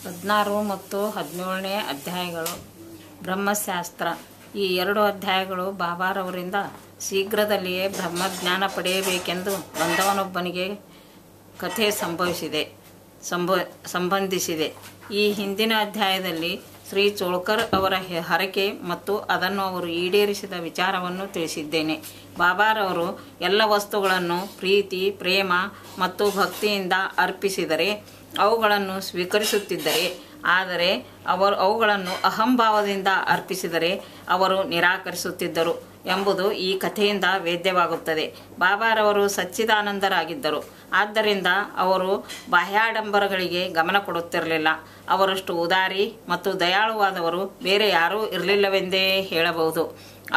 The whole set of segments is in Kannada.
16 ಮತ್ತು 17ನೇ ಅಧ್ಯಾಯಗಳು ಬ್ರಹ್ಮಶಾಸ್ತ್ರ. ಈ 2 ಅಧ್ಯಾಯಗಳು ಬಾಬಾರವರಿಂದ ಶೀಘ್ರದಲ್ಲಿಯೇ ಬ್ರಹ್ಮಜ್ಞಾನ ಪಡೆಯಬೇಕೆಂದು ಬಂದವನೊಬ್ಬನಿಗೆ ಕಥೆ ಸಂಬಂಧಿಸಿದೆ. ಈ ಹಿಂದಿನ ಅಧ್ಯಾಯದಲ್ಲಿ ಶ್ರೀ ಚೋಳ್ಕರ್ ಅವರ ಹರಕೆ ಮತ್ತು ಅದನ್ನು ಅವರು ಈಡೇರಿಸಿದ ವಿಚಾರವನ್ನು ತಿಳಿಸಿದ್ದೇನೆ. ಬಾಬಾರವರು ಎಲ್ಲ ವಸ್ತುಗಳನ್ನು ಪ್ರೀತಿ, ಪ್ರೇಮ ಮತ್ತು ಭಕ್ತಿಯಿಂದ ಅರ್ಪಿಸಿದರೆ ಅವುಗಳನ್ನು ಸ್ವೀಕರಿಸುತ್ತಿದ್ದರೆ, ಆದರೆ ಅವುಗಳನ್ನು ಅಹಂಭಾವದಿಂದ ಅರ್ಪಿಸಿದರೆ ಅವರು ನಿರಾಕರಿಸುತ್ತಿದ್ದರು ಎಂಬುದು ಈ ಕಥೆಯಿಂದ ವೇದ್ಯವಾಗುತ್ತದೆ. ಬಾಬಾರವರು ಸಚ್ಚಿದಾನಂದರಾಗಿದ್ದರು. ಆದ್ದರಿಂದ ಅವರು ಬಾಹ್ಯಾಡಂಬರಗಳಿಗೆ ಗಮನ ಕೊಡುತ್ತಿರಲಿಲ್ಲ. ಅವರಷ್ಟು ಉದಾರಿ ಮತ್ತು ದಯಾಳುವಾದವರು ಬೇರೆ ಯಾರೂ ಇರಲಿಲ್ಲವೆಂದೇ ಹೇಳಬಹುದು.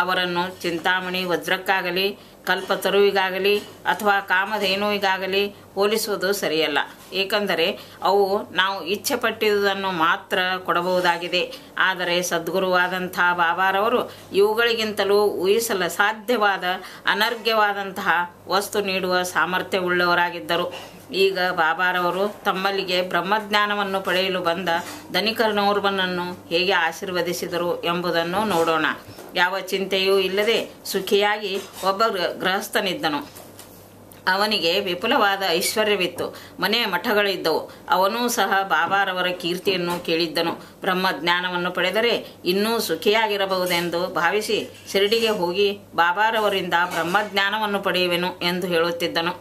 ಅವರನ್ನು ಚಿಂತಾಮಣಿ ವಜ್ರಕ್ಕಾಗಲಿ, ಕಲ್ಪತರುವಿಗಾಗಲಿ ಅಥವಾ ಕಾಮಧೇನುವಿಗಾಗಲಿ ಹೋಲಿಸುವುದು ಸರಿಯಲ್ಲ. ಏಕೆಂದರೆ ಅವು ನಾವು ಇಚ್ಛೆಪಟ್ಟಿರುವುದನ್ನು ಮಾತ್ರ ಕೊಡಬಹುದಾಗಿದೆ. ಆದರೆ ಸದ್ಗುರುವಾದಂಥ ಬಾಬಾರವರು ಇವುಗಳಿಗಿಂತಲೂ ಊಹಿಸಲು ಸಾಧ್ಯವಾದ ಅನರ್ಘ್ಯವಾದಂತಹ ವಸ್ತು ನೀಡುವ ಸಾಮರ್ಥ್ಯವುಳ್ಳವರಾಗಿದ್ದರು. ಈಗ ಬಾಬಾರವರು ತಮ್ಮಲ್ಲಿಗೆ ಬ್ರಹ್ಮಜ್ಞಾನವನ್ನು ಪಡೆಯಲು ಬಂದ ಧನಿಕನೋರ್ವನನ್ನು ಹೇಗೆ ಆಶೀರ್ವದಿಸಿದರು ಎಂಬುದನ್ನು ನೋಡೋಣ. ಯಾವ ಚಿಂತೆಯೂ ಇಲ್ಲದೆ ಸುಖಿಯಾಗಿ ಒಬ್ಬ ಗೃಹಸ್ಥನಿದ್ದನು. ಅವನಿಗೆ ವಿಪುಲವಾದ ಐಶ್ವರ್ಯವಿತ್ತು. ಮನೆ ಮಠಗಳಿದ್ದವು. ಅವನೂ ಸಹ ಬಾಬಾರವರ ಕೀರ್ತಿಯನ್ನು ಕೇಳಿದ್ದನು. ಬ್ರಹ್ಮಜ್ಞಾನವನ್ನು ಪಡೆದರೆ ಇನ್ನೂ ಸುಖಿಯಾಗಿರಬಹುದೆಂದು ಭಾವಿಸಿ ಶಿರಡಿಗೆ ಹೋಗಿ ಬಾಬಾರವರಿಂದ ಬ್ರಹ್ಮಜ್ಞಾನವನ್ನು ಪಡೆಯುವೆನು ಎಂದು ಹೇಳುತ್ತಿದ್ದನು.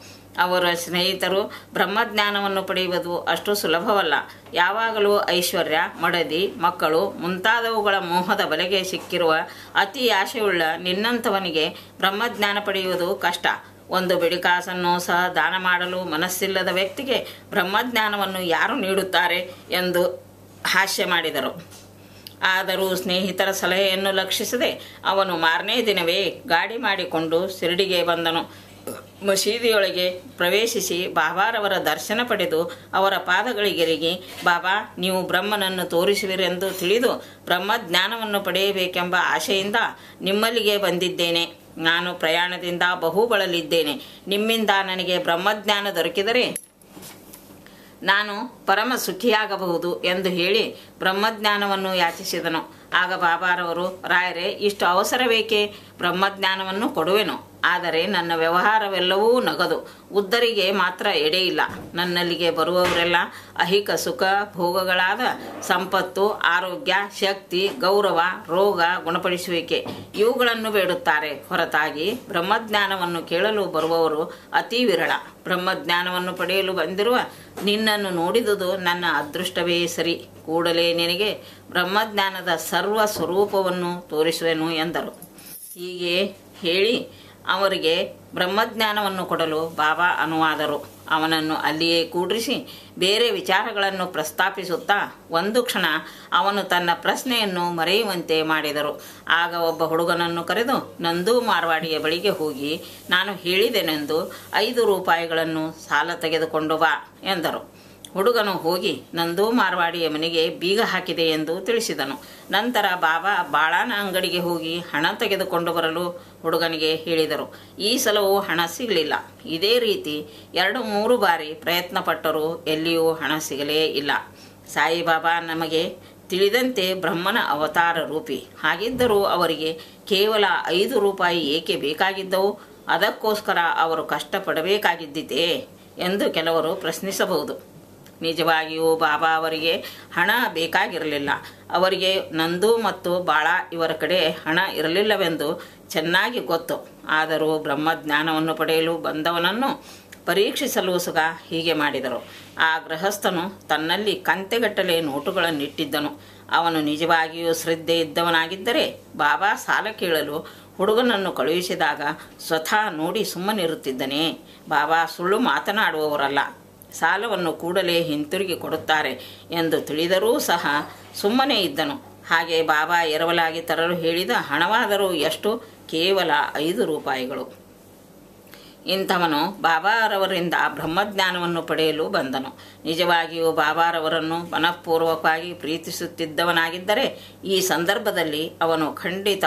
ಅವರ ಸ್ನೇಹಿತರು ಬ್ರಹ್ಮಜ್ಞಾನವನ್ನು ಪಡೆಯುವುದು ಅಷ್ಟು ಸುಲಭವಲ್ಲ. ಯಾವಾಗಲೂ ಐಶ್ವರ್ಯ, ಮಡದಿ, ಮಕ್ಕಳು ಮುಂತಾದವುಗಳ ಮೋಹದ ಬಲೆಗೆ ಸಿಕ್ಕಿರುವ ಅತಿ ಆಶೆಯುಳ್ಳ ನಿನ್ನಂಥವನಿಗೆ ಬ್ರಹ್ಮಜ್ಞಾನ ಪಡೆಯುವುದು ಕಷ್ಟ. ಒಂದು ಬಿಡಿಕಾಸನ್ನು ಸಹ ದಾನ ಮಾಡಲು ಮನಸ್ಸಿಲ್ಲದ ವ್ಯಕ್ತಿಗೆ ಬ್ರಹ್ಮಜ್ಞಾನವನ್ನು ಯಾರು ನೀಡುತ್ತಾರೆ ಎಂದು ಹಾಸ್ಯ ಮಾಡಿದರು. ಆದರೂ ಸ್ನೇಹಿತರ ಸಲಹೆಯನ್ನು ಲಕ್ಷಿಸದೆ ಅವನು ಮಾರನೇ ದಿನವೇ ಗಾಡಿ ಮಾಡಿಕೊಂಡು ಶಿರಡಿಗೆ ಬಂದನು. ಮಸೀದಿಯೊಳಗೆ ಪ್ರವೇಶಿಸಿ ಬಾಬಾರವರ ದರ್ಶನ ಪಡೆದು ಅವರ ಪಾದಗಳಿಗೆರಗಿ, ಬಾಬಾ, ನೀವು ಬ್ರಹ್ಮನನ್ನು ತೋರಿಸುವಿರೆಂದು ತಿಳಿದು ಬ್ರಹ್ಮಜ್ಞಾನವನ್ನು ಪಡೆಯಬೇಕೆಂಬ ಆಶೆಯಿಂದ ನಿಮ್ಮಲ್ಲಿಗೆ ಬಂದಿದ್ದೇನೆ. ನಾನು ಪ್ರಯಾಣದಿಂದ ಬಹು ಬಳಲಿದ್ದೇನೆ. ನಿಮ್ಮಿಂದ ನನಗೆ ಬ್ರಹ್ಮಜ್ಞಾನ ದೊರಕಿದರೆ ನಾನು ಪರಮ ಸುಖಿಯಾಗಬಹುದು ಎಂದು ಹೇಳಿ ಬ್ರಹ್ಮಜ್ಞಾನವನ್ನು ಯಾಚಿಸಿದನು. ಆಗ ಬಾಬಾರವರು, ರಾಯರೇ, ಇಷ್ಟು ಅವಸರವೇಕೆ? ಬ್ರಹ್ಮಜ್ಞಾನವನ್ನು ಕೊಡುವೆನು, ಆದರೆ ನನ್ನ ವ್ಯವಹಾರವೆಲ್ಲವೂ ನಗದು. ಉದ್ದರಿಗೆ ಮಾತ್ರ ಎಡೆಯಿಲ್ಲ. ನನ್ನಲ್ಲಿಗೆ ಬರುವವರೆಲ್ಲ ಐಹಿಕ ಸುಖ ಭೋಗಗಳಾದ ಸಂಪತ್ತು, ಆರೋಗ್ಯ, ಶಕ್ತಿ, ಗೌರವ, ರೋಗ ಗುಣಪಡಿಸುವಿಕೆ ಇವುಗಳನ್ನು ಬೇಡುತ್ತಾರೆ. ಹೊರತಾಗಿ ಬ್ರಹ್ಮಜ್ಞಾನವನ್ನು ಕೇಳಲು ಬರುವವರು ಅತಿ ವಿರಳ. ಬ್ರಹ್ಮಜ್ಞಾನವನ್ನು ಪಡೆಯಲು ಬಂದಿರುವ ನಿನ್ನನ್ನು ನೋಡಿದುದು ನನ್ನ ಅದೃಷ್ಟವೇ ಸರಿ. ಕೂಡಲೇ ನಿನಗೆ ಬ್ರಹ್ಮಜ್ಞಾನದ ಸರ್ವ ಸ್ವರೂಪವನ್ನು ತೋರಿಸುವೆನು ಎಂದರು. ಹೀಗೆ ಹೇಳಿ ಅವರಿಗೆ ಬ್ರಹ್ಮಜ್ಞಾನವನ್ನು ಕೊಡಲು ಬಾಬಾ ಅನುವಾದರು. ಅವನನ್ನು ಅಲ್ಲಿಯೇ ಕೂಡ್ರಿಸಿ ಬೇರೆ ವಿಚಾರಗಳನ್ನು ಪ್ರಸ್ತಾಪಿಸುತ್ತಾ ಒಂದು ಕ್ಷಣ ಅವನು ತನ್ನ ಪ್ರಶ್ನೆಯನ್ನು ಮರೆಯುವಂತೆ ಮಾಡಿದರು. ಆಗ ಒಬ್ಬ ಹುಡುಗನನ್ನು ಕರೆದು ನಂದೂ ಮಾರ್ವಾಡಿಯ ಬಳಿಗೆ ಹೋಗಿ ನಾನು ಹೇಳಿದೆನೆಂದು 5 ರೂಪಾಯಿಗಳನ್ನು ಸಾಲ ತೆಗೆದುಕೊಂಡು ಬಾ ಎಂದರು. ಹುಡುಗನು ಹೋಗಿ ನಂದೂ ಮಾರ್ವಾಡಿಯ ಮನೆಗೆ ಬೀಗ ಹಾಕಿದೆ ಎಂದು ತಿಳಿಸಿದನು. ನಂತರ ಬಾಬಾ ಬಾಳನ ಅಂಗಡಿಗೆ ಹೋಗಿ ಹಣ ತೆಗೆದುಕೊಂಡು ಬರಲು ಹುಡುಗನಿಗೆ ಹೇಳಿದರು. ಈ ಸಲವೂ ಹಣ ಸಿಗಲಿಲ್ಲ. ಇದೇ ರೀತಿ 2-3 ಬಾರಿ ಪ್ರಯತ್ನ ಪಟ್ಟರೂ ಎಲ್ಲಿಯೂ ಹಣ ಸಿಗಲೇ ಇಲ್ಲ. ಸಾಯಿಬಾಬಾ ನಮಗೆ ತಿಳಿದಂತೆ ಬ್ರಹ್ಮನ ಅವತಾರ ರೂಪಿ. ಹಾಗಿದ್ದರೂ ಅವರಿಗೆ ಕೇವಲ 5 ರೂಪಾಯಿ ಏಕೆ ಬೇಕಾಗಿದ್ದವು? ಅದಕ್ಕೋಸ್ಕರ ಅವರು ಕಷ್ಟಪಡಬೇಕಾಗಿದ್ದಿತೇ ಎಂದು ಕೆಲವರು ಪ್ರಶ್ನಿಸಬಹುದು. ನಿಜವಾಗಿಯೂ ಬಾಬಾ ಅವರಿಗೆ ಹಣ ಬೇಕಾಗಿರಲಿಲ್ಲ. ಅವರಿಗೆ ನಂದು ಮತ್ತು ಬಾಳ ಇವರ ಕಡೆ ಹಣ ಇರಲಿಲ್ಲವೆಂದು ಚೆನ್ನಾಗಿ ಗೊತ್ತು. ಆದರೂ ಬ್ರಹ್ಮಜ್ಞಾನವನ್ನು ಪಡೆಯಲು ಬಂದವನನ್ನು ಪರೀಕ್ಷಿಸಲು ಸುಗ ಹೀಗೆ ಮಾಡಿದರು. ಆ ಗೃಹಸ್ಥನು ತನ್ನಲ್ಲಿ ಕಂತೆಗಟ್ಟಲೆ ನೋಟುಗಳನ್ನಿಟ್ಟಿದ್ದನು. ಅವನು ನಿಜವಾಗಿಯೂ ಶ್ರದ್ಧೆ ಇದ್ದವನಾಗಿದ್ದರೆ ಬಾಬಾ ಸಾಲ ಕೇಳಲು ಹುಡುಗನನ್ನು ಕಳುಹಿಸಿದಾಗ ಸ್ವತಃ ನೋಡಿ ಸುಮ್ಮನಿರುತ್ತಿದ್ದನೇ. ಬಾಬಾ ಸುಳ್ಳು ಮಾತನಾಡುವವರಲ್ಲ. ಸಾಲವನ್ನು ಕೂಡಲೇ ಹಿಂತಿರುಗಿ ಕೊಡುತ್ತಾರೆ ಎಂದು ತಿಳಿದರೂ ಸಹ ಸುಮ್ಮನೆ ಇದ್ದನು. ಹಾಗೆ ಬಾಬಾ ಎರವಲಾಗಿ ತರಲು ಹೇಳಿದ ಹಣವಾದರೂ ಎಷ್ಟು? ಕೇವಲ 5 ರೂಪಾಯಿಗಳು. ಇಂಥವನು ಬಾಬಾರವರಿಂದ ಬ್ರಹ್ಮಜ್ಞಾನವನ್ನು ಪಡೆಯಲು ಬಂದನು. ನಿಜವಾಗಿಯೂ ಬಾಬಾರವರನ್ನು ಮನಃಪೂರ್ವಕವಾಗಿ ಪ್ರೀತಿಸುತ್ತಿದ್ದವನಾಗಿದ್ದರೆ ಈ ಸಂದರ್ಭದಲ್ಲಿ ಅವನು ಖಂಡಿತ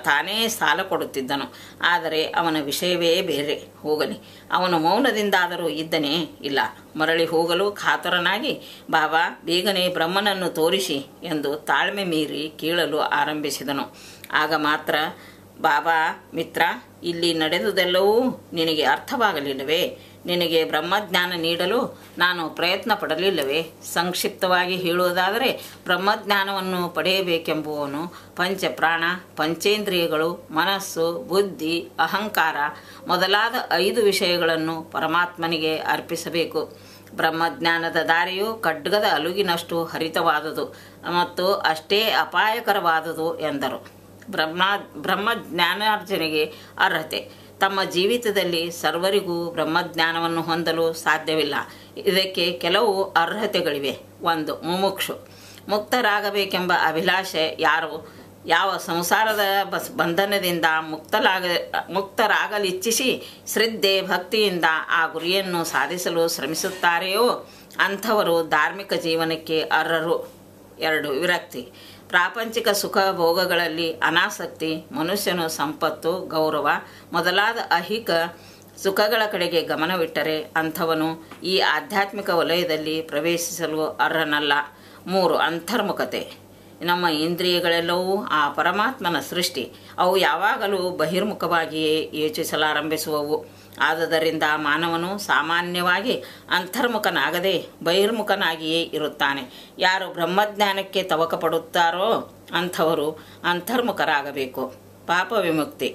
ತಾನೇ ಸಾಲ ಕೊಡುತ್ತಿದ್ದನು. ಆದರೆ ಅವನ ವಿಷಯವೇ ಬೇರೆ. ಹೋಗಲಿ, ಅವನು ಮೌನದಿಂದಾದರೂ ಇದ್ದನೇ? ಇಲ್ಲ. ಮರಳಿ ಹೋಗಲು ಕಾತರನಾಗಿ, ಬಾಬಾ ಬೇಗನೆ ಬ್ರಹ್ಮನನ್ನು ತೋರಿಸಿ ಎಂದು ತಾಳ್ಮೆ ಮೀರಿ ಕೇಳಲು ಆರಂಭಿಸಿದನು. ಆಗ ಮಾತ್ರ, ಬಾಬಾ ಮಿತ್ರ, ಇಲ್ಲಿ ನಡೆದುದೆಲ್ಲವೂ ನಿನಗೆ ಅರ್ಥವಾಗಲಿಲ್ಲವೇ? ನಿನಗೆ ಬ್ರಹ್ಮಜ್ಞಾನ ನೀಡಲು ನಾನು ಪ್ರಯತ್ನ ಪಡಲಿಲ್ಲವೇ? ಸಂಕ್ಷಿಪ್ತವಾಗಿ ಹೇಳುವುದಾದರೆ, ಬ್ರಹ್ಮಜ್ಞಾನವನ್ನು ಪಡೆಯಬೇಕೆಂಬುವನು ಪಂಚಪ್ರಾಣ, ಪಂಚೇಂದ್ರಿಯಗಳು, ಮನಸ್ಸು, ಬುದ್ಧಿ, ಅಹಂಕಾರ ಮೊದಲಾದ 5 ವಿಷಯಗಳನ್ನು ಪರಮಾತ್ಮನಿಗೆ ಅರ್ಪಿಸಬೇಕು. ಬ್ರಹ್ಮಜ್ಞಾನದ ದಾರಿಯು ಖಡ್ಗದ ಅಲುಗಿನಷ್ಟು ಹರಿತವಾದುದು ಮತ್ತು ಅಷ್ಟೇ ಅಪಾಯಕರವಾದುದು ಎಂದರು. ಬ್ರಹ್ಮಜ್ಞಾನಾರ್ಜನೆಗೆ ಅರ್ಹತೆ. ತಮ್ಮ ಜೀವಿತದಲ್ಲಿ ಸರ್ವರಿಗೂ ಬ್ರಹ್ಮಜ್ಞಾನವನ್ನು ಹೊಂದಲು ಸಾಧ್ಯವಿಲ್ಲ. ಇದಕ್ಕೆ ಕೆಲವು ಅರ್ಹತೆಗಳಿವೆ. 1. ಮುಮುಕ್ಷು. ಮುಕ್ತರಾಗಬೇಕೆಂಬ ಅಭಿಲಾಷೆ ಯಾವ ಸಂಸಾರದ ಬಂಧನದಿಂದ ಮುಕ್ತರಾಗಲಿಚ್ಛಿಸಿ ಶ್ರದ್ಧೆ ಭಕ್ತಿಯಿಂದ ಆ ಗುರಿಯನ್ನು ಸಾಧಿಸಲು ಶ್ರಮಿಸುತ್ತಾರೆಯೋ ಅಂಥವರು ಧಾರ್ಮಿಕ ಜೀವನಕ್ಕೆ ಅರ್ಹರು. 2. ವಿರಕ್ತಿ. ಪ್ರಾಪಂಚಿಕ ಸುಖ ಭೋಗಗಳಲ್ಲಿ ಅನಾಸಕ್ತಿ. ಮನುಷ್ಯನು ಸಂಪತ್ತು, ಗೌರವ ಮೊದಲಾದ ಐಹಿಕ ಸುಖಗಳ ಕಡೆಗೆ ಗಮನವಿಟ್ಟರೆ ಅಂಥವನು ಈ ಆಧ್ಯಾತ್ಮಿಕ ವಲಯದಲ್ಲಿ ಪ್ರವೇಶಿಸಲು ಅರ್ಹನಲ್ಲ. 3. ಅಂತರ್ಮುಖತೆ. ನಮ್ಮ ಇಂದ್ರಿಯಗಳೆಲ್ಲವೂ ಆ ಪರಮಾತ್ಮನ ಸೃಷ್ಟಿ. ಅವು ಯಾವಾಗಲೂ ಬಹಿರ್ಮುಖವಾಗಿಯೇ ಯೋಚಿಸಲಾರಂಭಿಸುವವು. ಆದುದರಿಂದ ಮಾನವನು ಸಾಮಾನ್ಯವಾಗಿ ಅಂತರ್ಮುಖನಾಗದೆ ಬಹಿರ್ಮುಖನಾಗಿಯೇ ಇರುತ್ತಾನೆ. ಯಾರು ಬ್ರಹ್ಮಜ್ಞಾನಕ್ಕೆ ತವಕ ಪಡುತ್ತಾರೋ ಅಂಥವರು ಅಂತರ್ಮುಖರಾಗಬೇಕು. ಪಾಪ ವಿಮುಕ್ತಿ.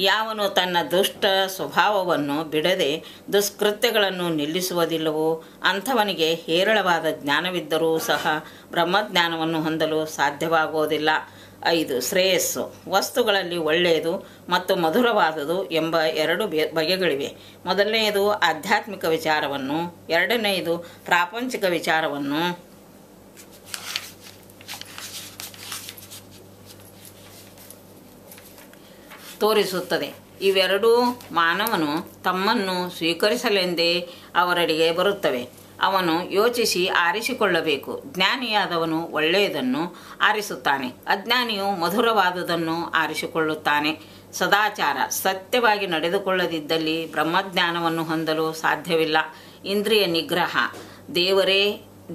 ಯಾವನು ತನ್ನ ದುಷ್ಟ ಸ್ವಭಾವವನ್ನು ಬಿಡದೆ ದುಷ್ಕೃತ್ಯಗಳನ್ನು ನಿಲ್ಲಿಸುವುದಿಲ್ಲವೋ ಅಂಥವನಿಗೆ ಹೇರಳವಾದ ಜ್ಞಾನವಿದ್ದರೂ ಸಹ ಬ್ರಹ್ಮಜ್ಞಾನವನ್ನು ಹೊಂದಲು ಸಾಧ್ಯವಾಗುವುದಿಲ್ಲ. 5. ಶ್ರೇಯಸ್ಸು. ವಸ್ತುಗಳಲ್ಲಿ ಒಳ್ಳೆಯದು ಮತ್ತು ಮಧುರವಾದುದು ಎಂಬ 2 ಬಗೆಗಳಿವೆ. ಮೊದಲನೆಯದು ಆಧ್ಯಾತ್ಮಿಕ ವಿಚಾರವನ್ನು, ಎರಡನೆಯದು ಪ್ರಾಪಂಚಿಕ ವಿಚಾರವನ್ನು ತೋರಿಸುತ್ತದೆ. ಇವೆರಡೂ ಮಾನವನು ತಮ್ಮನ್ನು ಸ್ವೀಕರಿಸಲೆಂದೇ ಅವರೆಡೆಗೆ ಬರುತ್ತವೆ. ಅವನು ಯೋಚಿಸಿ ಆರಿಸಿಕೊಳ್ಳಬೇಕು. ಜ್ಞಾನಿಯಾದವನು ಒಳ್ಳೆಯದನ್ನು ಆರಿಸುತ್ತಾನೆ, ಅಜ್ಞಾನಿಯು ಮಧುರವಾದುದನ್ನು ಆರಿಸಿಕೊಳ್ಳುತ್ತಾನೆ. ಸದಾಚಾರ. ಸತ್ಯವಾಗಿ ನಡೆದುಕೊಳ್ಳದಿದ್ದಲ್ಲಿ ಬ್ರಹ್ಮಜ್ಞಾನವನ್ನು ಹೊಂದಲು ಸಾಧ್ಯವಿಲ್ಲ. ಇಂದ್ರಿಯ ನಿಗ್ರಹ.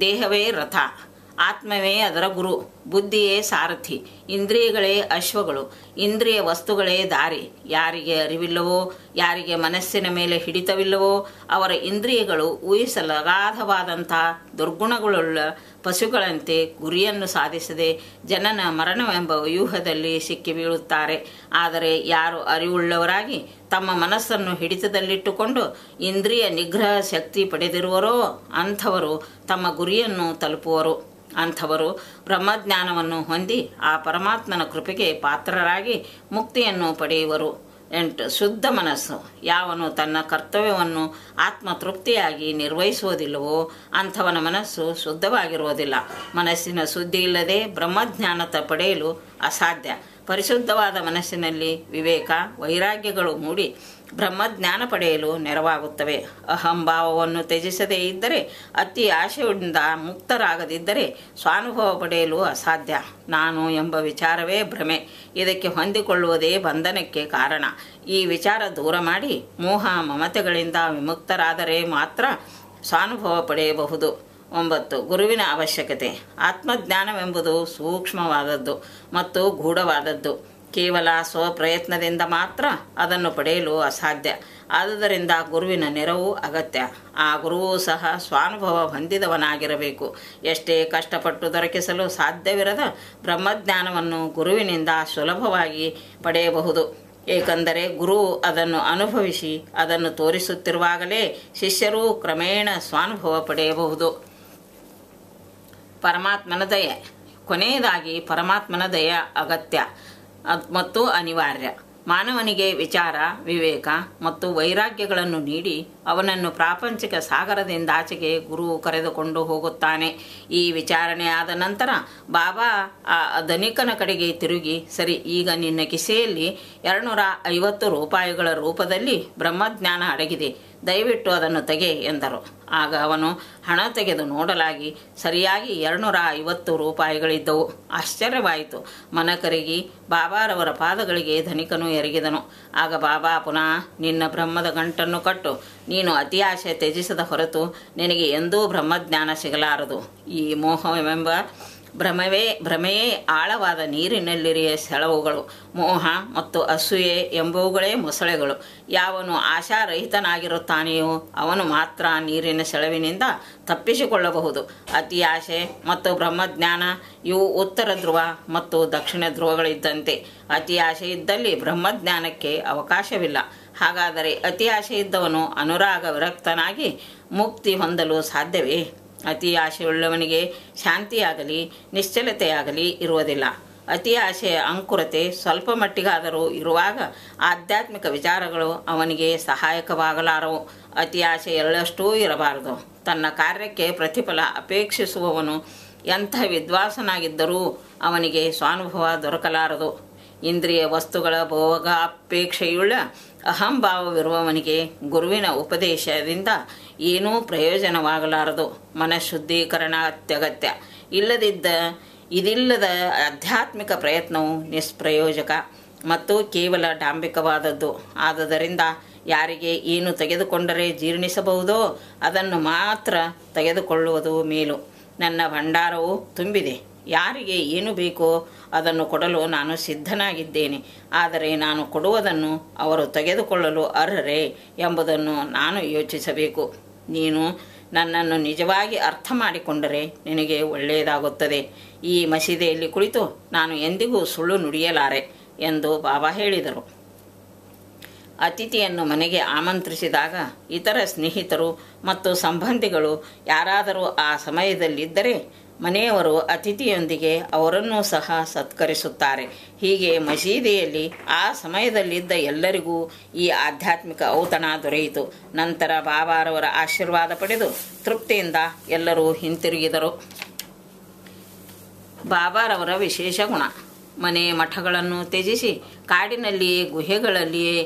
ದೇಹವೇ ರಥ, ಆತ್ಮವೇ ಅದರ ಗುರು, ಬುದ್ಧಿಯೇ ಸಾರಥಿ, ಇಂದ್ರಿಯಗಳೇ ಅಶ್ವಗಳು, ಇಂದ್ರಿಯ ವಸ್ತುಗಳೇ ದಾರಿ. ಯಾರಿಗೆ ಅರಿವಿಲ್ಲವೋ, ಯಾರಿಗೆ ಮನಸ್ಸಿನ ಮೇಲೆ ಹಿಡಿತವಿಲ್ಲವೋ ಅವರ ಇಂದ್ರಿಯಗಳು ಊಹಿಸಲಗಾಧವಾದಂಥ ದುರ್ಗುಣಗಳುಳ್ಳ ಪಶುಗಳಂತೆ ಗುರಿಯನ್ನು ಸಾಧಿಸದೆ ಜನನ ಮರಣವೆಂಬ ವ್ಯೂಹದಲ್ಲಿ ಸಿಕ್ಕಿ ಬೀಳುತ್ತಾರೆ. ಆದರೆ ಯಾರು ಅರಿವುಳ್ಳವರಾಗಿ ತಮ್ಮ ಮನಸ್ಸನ್ನು ಹಿಡಿತದಲ್ಲಿಟ್ಟುಕೊಂಡು ಇಂದ್ರಿಯ ನಿಗ್ರಹ ಶಕ್ತಿ ಪಡೆದಿರುವರೋ ಅಂಥವರು ತಮ್ಮ ಗುರಿಯನ್ನು ತಲುಪುವರು. ಅಂಥವರು ಬ್ರಹ್ಮಜ್ಞಾನವನ್ನು ಹೊಂದಿ ಆ ಪರಮಾತ್ಮನ ಕೃಪೆಗೆ ಪಾತ್ರರಾಗಿ ಮುಕ್ತಿಯನ್ನು ಪಡೆಯುವರು. 8. ಶುದ್ಧ ಮನಸ್ಸು. ಯಾವನು ತನ್ನ ಕರ್ತವ್ಯವನ್ನು ಆತ್ಮತೃಪ್ತಿಯಾಗಿ ನಿರ್ವಹಿಸುವುದಿಲ್ಲವೋ ಅಂಥವನ ಮನಸ್ಸು ಶುದ್ಧವಾಗಿರುವುದಿಲ್ಲ. ಮನಸ್ಸಿನ ಶುದ್ಧಿ ಇಲ್ಲದೆ ಬ್ರಹ್ಮಜ್ಞಾನ ಪಡೆಯಲು ಅಸಾಧ್ಯ. ಪರಿಶುದ್ಧವಾದ ಮನಸ್ಸಿನಲ್ಲಿ ವಿವೇಕ, ವೈರಾಗ್ಯಗಳು ಮೂಡಿ ಬ್ರಹ್ಮಜ್ಞಾನ ಪಡೆಯಲು ನೆರವಾಗುತ್ತವೆ. ಅಹಂಭಾವವನ್ನು ತ್ಯಜಿಸದೇ ಇದ್ದರೆ, ಅತಿ ಆಶೆಯಿಂದ ಮುಕ್ತರಾಗದಿದ್ದರೆ ಸ್ವಾನುಭವ ಪಡೆಯಲು ಅಸಾಧ್ಯ. ನಾನು ಎಂಬ ವಿಚಾರವೇ ಭ್ರಮೆ. ಇದಕ್ಕೆ ಹೊಂದಿಕೊಳ್ಳುವುದೇ ಬಂಧನಕ್ಕೆ ಕಾರಣ. ಈ ವಿಚಾರ ದೂರ ಮಾಡಿ ಮೋಹ ಮಮತೆಗಳಿಂದ ವಿಮುಕ್ತರಾದರೆ ಮಾತ್ರ ಸ್ವಾನುಭವ ಪಡೆಯಬಹುದು. 9. ಗುರುವಿನ ಅವಶ್ಯಕತೆ. ಆತ್ಮಜ್ಞಾನವೆಂಬುದು ಸೂಕ್ಷ್ಮವಾದದ್ದು ಮತ್ತು ಗೂಢವಾದದ್ದು. ಕೇವಲ ಸ್ವಪ್ರಯತ್ನದಿಂದ ಮಾತ್ರ ಅದನ್ನು ಪಡೆಯಲು ಅಸಾಧ್ಯ. ಆದುದರಿಂದ ಗುರುವಿನ ನೆರವು ಅಗತ್ಯ. ಆ ಗುರುವೂ ಸಹ ಸ್ವಾನುಭವ ಹೊಂದಿದವನಾಗಿರಬೇಕು. ಎಷ್ಟೇ ಕಷ್ಟಪಟ್ಟು ದೊರಕಿಸಲು ಸಾಧ್ಯವಿರದ ಬ್ರಹ್ಮಜ್ಞಾನವನ್ನು ಗುರುವಿನಿಂದ ಸುಲಭವಾಗಿ ಪಡೆಯಬಹುದು. ಏಕೆಂದರೆ ಗುರು ಅದನ್ನು ಅನುಭವಿಸಿ ಅದನ್ನು ತೋರಿಸುತ್ತಿರುವಾಗಲೇ ಶಿಷ್ಯರೂ ಕ್ರಮೇಣ ಸ್ವಾನುಭವ ಪಡೆಯಬಹುದು. ಪರಮಾತ್ಮನ ದಯೆ. ಕೊನೆಯದಾಗಿ ಪರಮಾತ್ಮನ ದಯ ಅಗತ್ಯ ಮತ್ತು ಅನಿವಾರ್ಯ. ಮಾನವನಿಗೆ ವಿಚಾರ, ವಿವೇಕ ಮತ್ತು ವೈರಾಗ್ಯಗಳನ್ನು ನೀಡಿ ಅವನನ್ನು ಪ್ರಾಪಂಚಿಕ ಸಾಗರದಿಂದಾಚೆಗೆ ಗುರು ಕರೆದುಕೊಂಡು ಹೋಗುತ್ತಾನೆ. ಈ ವಿಚಾರಣೆ ಆದ ನಂತರ ಬಾಬಾ ಆ ಧನಿಕನ ಕಡೆಗೆ ತಿರುಗಿ, ಸರಿ, ಈಗ ನಿನ್ನ ಕಿಸೆಯಲ್ಲಿ 250 ರೂಪಾಯಿಗಳ ರೂಪದಲ್ಲಿ ಬ್ರಹ್ಮಜ್ಞಾನ ಅಡಗಿದೆ, ದಯವಿಟ್ಟು ಅದನ್ನು ತೆಗೆ ಎಂದರು. ಆಗ ಅವನು ಹಣ ತೆಗೆದು ನೋಡಲಾಗಿ ಸರಿಯಾಗಿ 250 ರೂಪಾಯಿಗಳಿದ್ದವು. ಆಶ್ಚರ್ಯವಾಯಿತು. ಮನಕರಗಿ ಬಾಬಾರವರ ಪಾದಗಳಿಗೆ ಧನಿಕನು ಎರಗಿದನು. ಆಗ ಬಾಬಾ ಪುನಃ, ನಿನ್ನ ಬ್ರಹ್ಮದ ಗಂಟನ್ನು ಕಟ್ಟು, ನೀನು ಅತಿ ಆಶೆ ತ್ಯಜಿಸದ ಹೊರತು ನಿನಗೆ ಎಂದೂ ಬ್ರಹ್ಮಜ್ಞಾನ ಸಿಗಲಾರದು. ಈ ಮೋಹವೆಂಬ ಭ್ರಮೆಯೇ ಆಳವಾದ ನೀರಿನಲ್ಲಿರಿಯ ಸೆಳವುಗಳು. ಮೋಹ ಮತ್ತು ಅಸೂಯೆ ಎಂಬುವುಗಳೇ ಮೊಸಳೆಗಳು. ಯಾವನು ಆಶಾರಹಿತನಾಗಿರುತ್ತಾನೆಯೋ ಅವನು ಮಾತ್ರ ನೀರಿನ ಸೆಳವಿನಿಂದ ತಪ್ಪಿಸಿಕೊಳ್ಳಬಹುದು. ಅತಿ ಆಶೆ ಮತ್ತು ಬ್ರಹ್ಮಜ್ಞಾನ ಇವು ಉತ್ತರ ಧ್ರುವ ಮತ್ತು ದಕ್ಷಿಣ ಧ್ರುವಗಳಿದ್ದಂತೆ. ಅತಿ ಆಶೆ ಇದ್ದಲ್ಲಿ ಬ್ರಹ್ಮಜ್ಞಾನಕ್ಕೆ ಅವಕಾಶವಿಲ್ಲ. ಹಾಗಾದರೆ ಅತಿ ಆಶೆ ಇದ್ದವನು ಅನುರಾಗ ವಿರಕ್ತನಾಗಿ ಮುಕ್ತಿ ಹೊಂದಲು ಸಾಧ್ಯವೇ? ಅತಿ ಆಶೆಯುಳ್ಳವನಿಗೆ ಶಾಂತಿಯಾಗಲಿ ನಿಶ್ಚಲತೆಯಾಗಲಿ ಇರುವುದಿಲ್ಲ. ಅತಿ ಆಶೆಯ ಅಂಕುರತೆ ಸ್ವಲ್ಪ ಮಟ್ಟಿಗಾದರೂ ಇರುವಾಗ ಆಧ್ಯಾತ್ಮಿಕ ವಿಚಾರಗಳು ಅವನಿಗೆ ಸಹಾಯಕವಾಗಲಾರವು. ಅತಿ ಆಶೆ ಎಳ್ಳಷ್ಟೂ ಇರಬಾರದು. ತನ್ನ ಕಾರ್ಯಕ್ಕೆ ಪ್ರತಿಫಲ ಅಪೇಕ್ಷಿಸುವವನು ಎಂಥ ವಿದ್ವಾಂಸನಾಗಿದ್ದರೂ ಅವನಿಗೆ ಸ್ವಾನುಭವ ದೊರಕಲಾರದು. ಇಂದ್ರಿಯ ವಸ್ತುಗಳ ಭೋಗಾಪೇಕ್ಷೆಯುಳ್ಳ ಅಹಂಭಾವವಿರುವವನಿಗೆ ಗುರುವಿನ ಉಪದೇಶದಿಂದ ಏನೂ ಪ್ರಯೋಜನವಾಗಲಾರದು. ಮನಃಶುದ್ಧೀಕರಣ ಅತ್ಯಗತ್ಯ. ಇದಿಲ್ಲದ ಆಧ್ಯಾತ್ಮಿಕ ಪ್ರಯತ್ನವು ನಿಷ್ಪ್ರಯೋಜಕ ಮತ್ತು ಕೇವಲ ಡಾಂಬಿಕವಾದದ್ದು. ಆದುದರಿಂದ ಯಾರಿಗೆ ಏನು ತೆಗೆದುಕೊಂಡರೆ ಜೀರ್ಣಿಸಬಹುದೋ ಅದನ್ನು ಮಾತ್ರ ತೆಗೆದುಕೊಳ್ಳುವುದು ಮೇಲು. ನನ್ನ ಭಂಡಾರವು ತುಂಬಿದೆ. ಯಾರಿಗೆ ಏನು ಬೇಕೋ ಅದನ್ನು ಕೊಡಲು ನಾನು ಸಿದ್ಧನಾಗಿದ್ದೇನೆ. ಆದರೆ ನಾನು ಕೊಡುವುದನ್ನು ಅವರು ತೆಗೆದುಕೊಳ್ಳಲು ಅರ್ಹರೇ ಎಂಬುದನ್ನು ನಾನು ಯೋಚಿಸಬೇಕು. ನೀನು ನನ್ನನ್ನು ನಿಜವಾಗಿ ಅರ್ಥ ಮಾಡಿಕೊಂಡರೆ ನಿನಗೆ ಒಳ್ಳೆಯದಾಗುತ್ತದೆ. ಈ ಮಸೀದಿಯಲ್ಲಿ ಕುಳಿತು ನಾನು ಎಂದಿಗೂ ಸುಳ್ಳು ನುಡಿಯಲಾರೆ ಎಂದು ಬಾಬಾ ಹೇಳಿದರು. ಅತಿಥಿಯನ್ನು ಮನೆಗೆ ಆಮಂತ್ರಿಸಿದಾಗ ಇತರ ಸ್ನೇಹಿತರು ಮತ್ತು ಸಂಬಂಧಿಗಳು ಯಾರಾದರೂ ಆ ಸಮಯದಲ್ಲಿದ್ದರೆ ಮನೆಯವರು ಅತಿಥಿಯೊಂದಿಗೆ ಅವರನ್ನೂ ಸಹ ಸತ್ಕರಿಸುತ್ತಾರೆ. ಹೀಗೆ ಮಸೀದಿಯಲ್ಲಿ ಆ ಸಮಯದಲ್ಲಿದ್ದ ಎಲ್ಲರಿಗೂ ಈ ಆಧ್ಯಾತ್ಮಿಕ ಔತಣ ದೊರೆಯಿತು. ನಂತರ ಬಾಬಾರವರ ಆಶೀರ್ವಾದ ಪಡೆದು ತೃಪ್ತಿಯಿಂದ ಎಲ್ಲರೂ ಹಿಂತಿರುಗಿದರು. ಬಾಬಾರವರ ವಿಶೇಷ ಗುಣ. ಮನೆ ಮಠಗಳನ್ನು ತ್ಯಜಿಸಿ ಕಾಡಿನಲ್ಲಿಯೇ ಗುಹೆಗಳಲ್ಲಿಯೇ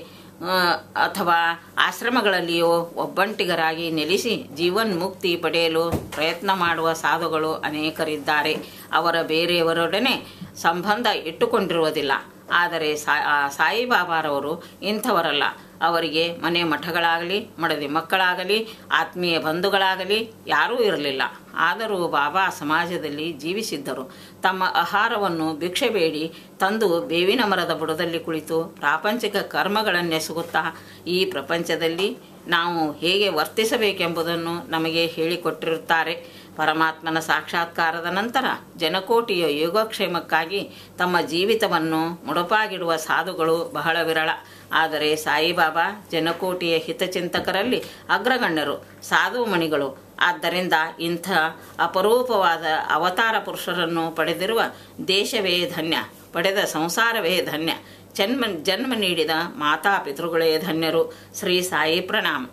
ಅಥವಾ ಆಶ್ರಮಗಳಲ್ಲಿಯೋ ಒಬ್ಬಂಟಿಗರಾಗಿ ನೆಲೆಸಿ ಜೀವನ್ಮುಕ್ತಿ ಪಡೆಯಲು ಪ್ರಯತ್ನ ಮಾಡುವ ಸಾಧುಗಳು ಅನೇಕರಿದ್ದಾರೆ. ಅವರ ಬೇರೆಯವರೊಡನೆ ಸಂಬಂಧ ಇಟ್ಟುಕೊಂಡಿರುವುದಿಲ್ಲ. ಆದರೆ ಸಾಯಿಬಾಬಾರವರು ಇಂಥವರಲ್ಲ. ಅವರಿಗೆ ಮನೆ ಮಠಗಳಾಗಲಿ ಮಡದಿ ಮಕ್ಕಳಾಗಲಿ ಆತ್ಮೀಯ ಬಂಧುಗಳಾಗಲಿ ಯಾರೂ ಇರಲಿಲ್ಲ. ಆದರೂ ಬಾಬಾ ಸಮಾಜದಲ್ಲಿ ಜೀವಿಸಿದ್ದರು. ತಮ್ಮ ಆಹಾರವನ್ನು ಭಿಕ್ಷೆ ಬೇಡಿ ತಂದು ಬೇವಿನ ಮರದ ಬುಡದಲ್ಲಿ ಕುಳಿತು ಪ್ರಾಪಂಚಿಕ ಕರ್ಮಗಳನ್ನೆಸಗುತ್ತಾ ಈ ಪ್ರಪಂಚದಲ್ಲಿ ನಾವು ಹೇಗೆ ವರ್ತಿಸಬೇಕೆಂಬುದನ್ನು ನಮಗೆ ಹೇಳಿಕೊಟ್ಟಿರುತ್ತಾರೆ. ಪರಮಾತ್ಮನ ಸಾಕ್ಷಾತ್ಕಾರದ ನಂತರ ಜನಕೋಟಿಯ ಯೋಗಕ್ಷೇಮಕ್ಕಾಗಿ ತಮ್ಮ ಜೀವಿತವನ್ನು ಮುಡುಪಾಗಿಡುವ ಸಾಧುಗಳು ಬಹಳ ವಿರಳ. ಆದರೆ ಸಾಯಿಬಾಬಾ ಜನಕೋಟಿಯ ಹಿತಚಿಂತಕರಲ್ಲಿ ಅಗ್ರಗಣ್ಯರು, ಸಾಧುಮಣಿಗಳು. ಆದ್ದರಿಂದ ಇಂಥ ಅಪರೂಪವಾದ ಅವತಾರ ಪುರುಷರನ್ನು ಪಡೆದಿರುವ ದೇಶವೇ ಧನ್ಯ, ಪಡೆದ ಸಂಸಾರವೇ ಧನ್ಯ, ಜನ್ಮ ನೀಡಿದ ಮಾತಾ ಪಿತೃಗಳೇ ಧನ್ಯರು. ಶ್ರೀ ಸಾಯಿ ಪ್ರಣಾಮ.